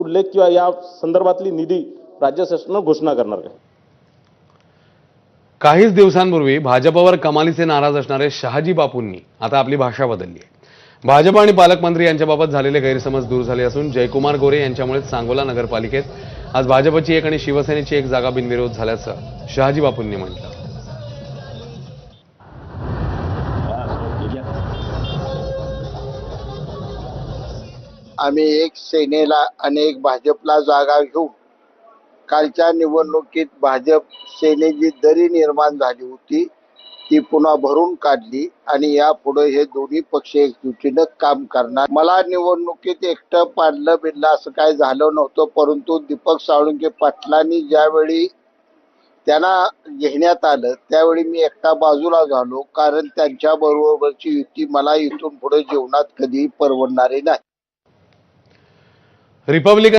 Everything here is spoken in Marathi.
उल्लेख किंवा या संदर्भातली निधी राज्य शासनानं घोषणा करणार आहे। काहीच दिवसांपूर्वी भाजपवर कमालीचे नाराज असणारे शहाजी बापूंनी आता आपली भाषा बदलली आहे। भाजप आणि पालकमंत्री यांच्याबाबत झालेले गैरसमज दूर झाले असून जयकुमार गोरे यांच्यामुळे सांगोला नगरपालिकेत आज भाजपची एक आणि शिवसेनेची एक जागा बिनविरोध झाल्याचं शहाजी बापूंनी म्हटलं। आम्ही एक सेनेला आणि एक भाजपला जागा घेऊ। कालच्या निवडणुकीत भाजप सेनेची दरी निर्माण झाली होती, ती पुन्हा भरून काढली आणि यापुढे हे दोन्ही पक्ष एकजुटीनं काम करणार। मला निवडणुकीत एकटं पाडलं बिडलं असं काय झालं नव्हतं, परंतु दीपक साळुंखे पाटलांनी ज्यावेळी त्यांना घेण्यात आलं त्यावेळी मी एकटा बाजूला झालो, कारण त्यांच्या बरोबरची युती मला इथून पुढे जीवनात कधीही परवडणारी नाही। रिपब्लिकन